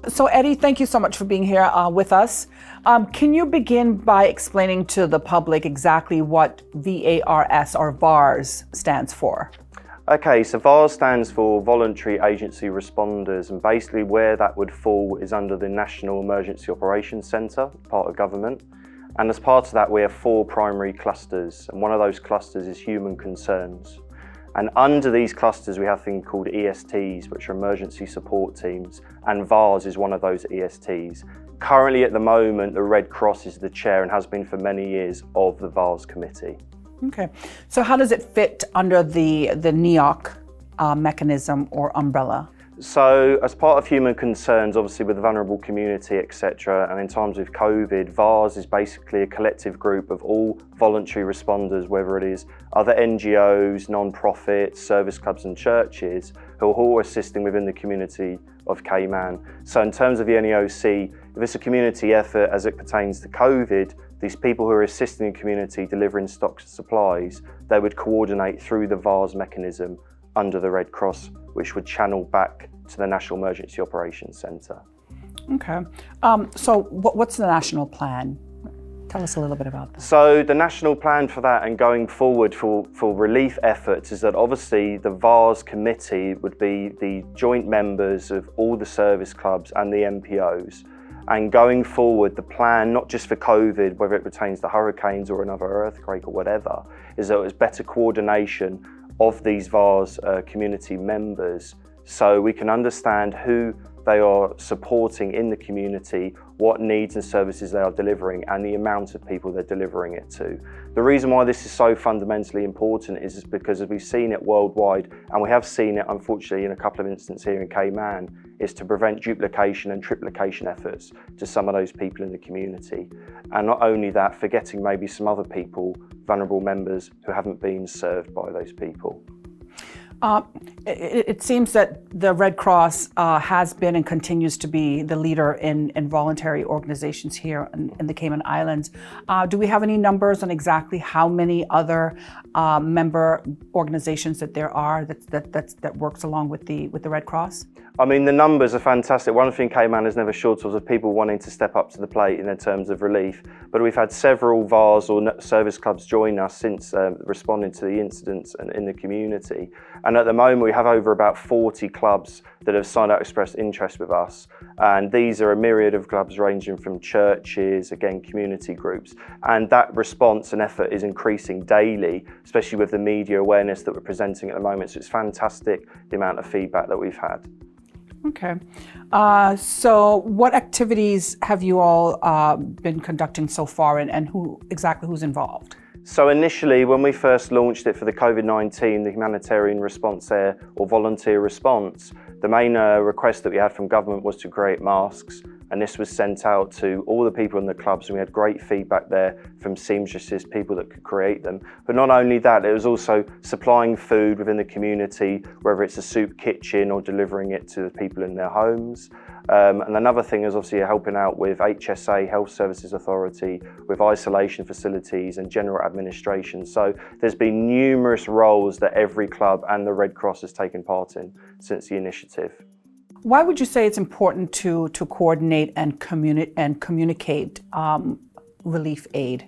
So Eddie, thank you so much for being here with us. Can you begin by explaining to the public exactly what VARS or VARS stands for? Okay, so VARS stands for Voluntary Agency Responders, and basically where that would fall is under the National Emergency Operations Centre, part of government. And as part of that, we have 4 primary clusters, and one of those clusters is human concerns. And under these clusters, we have a thing called ESTs, which are emergency support teams, and VARS is one of those ESTs. Currently at the moment, the Red Cross is the chair and has been for many years of the VARS committee. Okay, so how does it fit under the NEOC mechanism or umbrella? So as part of human concerns, obviously with the vulnerable community, etc., and in times of COVID, VARS is basically a collective group of all voluntary responders, whether it is other NGOs, non-profits, service clubs and churches, who are all assisting within the community of Cayman. So in terms of the NEOC, if it's a community effort as it pertains to COVID, these people who are assisting the community delivering stocks and supplies, they would coordinate through the VARS mechanism under the Red Cross, which would channel back to the National Emergency Operations Centre. Okay, so what's the national plan? Tell us a little bit about that. So the national plan for that and going forward for relief efforts is that obviously the VARS committee would be the joint members of all the service clubs and the MPOs. And going forward, the plan, not just for COVID, whether it pertains to hurricanes or another earthquake or whatever, is that it was better coordination of these VARS community members, so we can understand who they are supporting in the community, what needs and services they are delivering, and the amount of people they're delivering it to. The reason why this is so fundamentally important is because we've seen it worldwide, and we have seen it unfortunately in a couple of instances here in Cayman, is to prevent duplication and triplication efforts to some of those people in the community. And not only that, forgetting maybe some other people, vulnerable members who haven't been served by those people. It seems that the Red Cross has been and continues to be the leader in voluntary organizations here in the Cayman Islands. Do we have any numbers on exactly how many other member organizations that there are that works along with the Red Cross? I mean, the numbers are fantastic. One thing Cayman has never short of people wanting to step up to the plate in terms of relief. But we've had several VARS or service clubs join us since responding to the incidents in the community. And at the moment, we have over about 40 clubs that have signed up, expressed interest with us. And these are a myriad of clubs ranging from churches, again, community groups. And that response and effort is increasing daily, especially with the media awareness that we're presenting at the moment. So it's fantastic, the amount of feedback that we've had. Okay, so what activities have you all been conducting so far, and who's involved? So initially, when we first launched it for the COVID-19, the humanitarian response there, or volunteer response, the main request that we had from government was to create masks, and this was sent out to all the people in the clubs, and we had great feedback there from seamstresses, people that could create them. But not only that, it was also supplying food within the community, whether it's a soup kitchen or delivering it to the people in their homes. And another thing is obviously helping out with HSA, Health Services Authority, with isolation facilities and general administration. So there's been numerous roles that every club and the Red Cross has taken part in since the initiative. Why would you say it's important to coordinate and communicate relief aid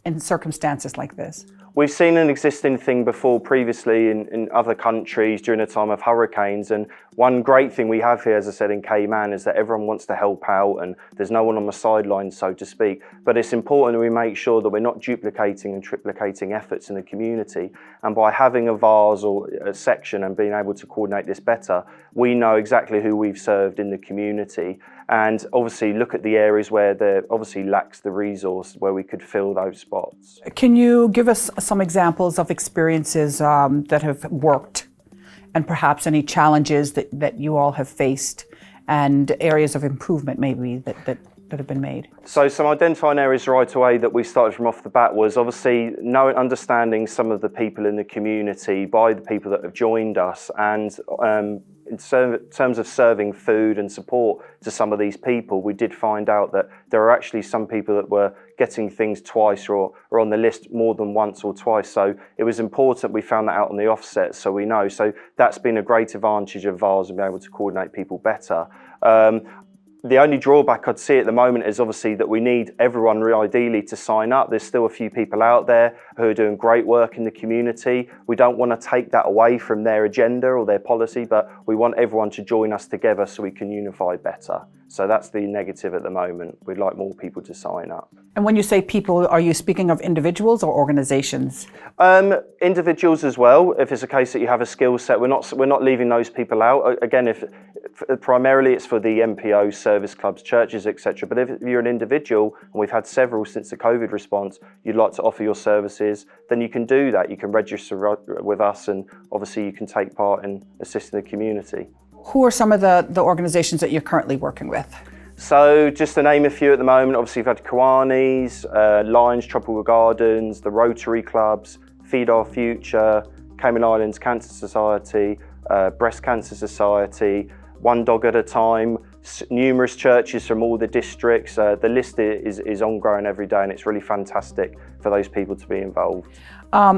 in circumstances like this? We've seen an existing thing before previously in other countries during a time of hurricanes, and one great thing we have here, as I said, in Cayman is that everyone wants to help out and there's no one on the sidelines, so to speak. But it's important that we make sure that we're not duplicating and triplicating efforts in the community. And by having a VARS or a section and being able to coordinate this better, we know exactly who we've served in the community, and obviously look at the areas where there obviously lacks the resource where we could fill those spots. Can you give us some examples of experiences that have worked, and perhaps any challenges that you all have faced, and areas of improvement maybe that have been made? So some identifying areas right away that we started from off the bat was obviously understanding some of the people in the community by the people that have joined us, and in terms of serving food and support to some of these people, we did find out that there are actually some people that were getting things twice or on the list more than once or twice. So it was important we found that out on the offset, so we know. So that's been a great advantage of VARS and being able to coordinate people better. The only drawback I'd see at the moment is obviously that we need everyone ideally to sign up. There's still a few people out there who are doing great work in the community. We don't want to take that away from their agenda or their policy, but we want everyone to join us together so we can unify better. So that's the negative at the moment. We'd like more people to sign up. And when you say people, are you speaking of individuals or organizations? Individuals as well. If it's a case that you have a skill set, we're not leaving those people out. Again, if primarily it's for the MPOs, service clubs, churches, etc. But if you're an individual, and we've had several since the COVID response, you'd like to offer your services, then you can do that. You can register with us, and obviously you can take part in assisting the community. Who are some of the organizations that you're currently working with? So just to name a few at the moment, obviously you've had Kiwanis, Lions Tropical Gardens, the Rotary Clubs, Feed Our Future, Cayman Islands Cancer Society, Breast Cancer Society, One Dog at a Time, numerous churches from all the districts. The list is ongoing every day, and it's really fantastic for those people to be involved.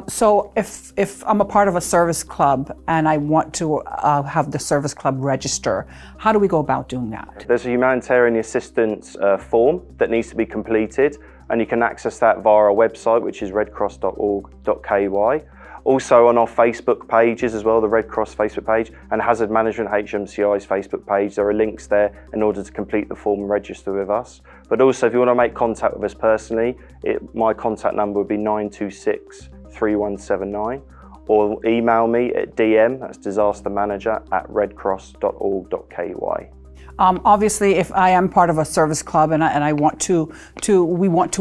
So if I'm a part of a service club and I want to have the service club register, how do we go about doing that? There's a humanitarian assistance form that needs to be completed, and you can access that via our website, which is redcross.org.ky. Also on our Facebook pages as well, the Red Cross Facebook page and Hazard Management HMCI's Facebook page, there are links there in order to complete the form and register with us. But also if you want to make contact with us personally, my contact number would be 926 3179, or email me at DM, that's disastermanager@redcross.org.ky. Obviously, if I am part of a service club and we want to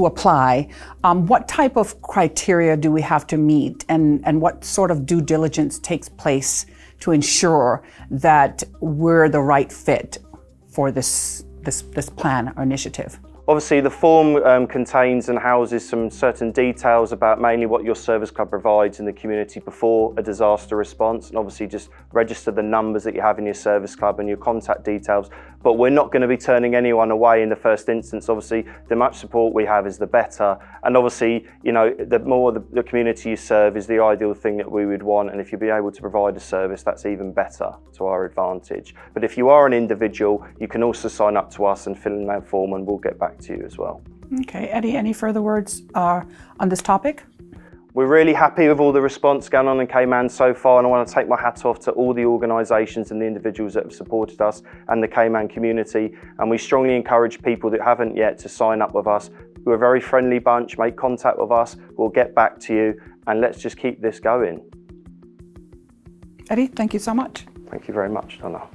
apply, what type of criteria do we have to meet, and what sort of due diligence takes place to ensure that we're the right fit for this plan or initiative? Obviously, the form contains and houses some certain details about mainly what your service club provides in the community before a disaster response, and obviously just register the numbers that you have in your service club and your contact details. But we're not going to be turning anyone away in the first instance. Obviously, the much support we have is the better, and obviously, you know, the more the community you serve is the ideal thing that we would want. And if you'll be able to provide a service, that's even better to our advantage. But if you are an individual, you can also sign up to us and fill in that form, and we'll get back to you as well. Okay, Eddie, any further words on this topic? We're really happy with all the response going on in Cayman so far, and I want to take my hat off to all the organisations and the individuals that have supported us and the Cayman community. And we strongly encourage people that haven't yet to sign up with us. We're a very friendly bunch. Make contact with us. We'll get back to you, and let's just keep this going. Eddie, thank you so much. Thank you very much, Donna.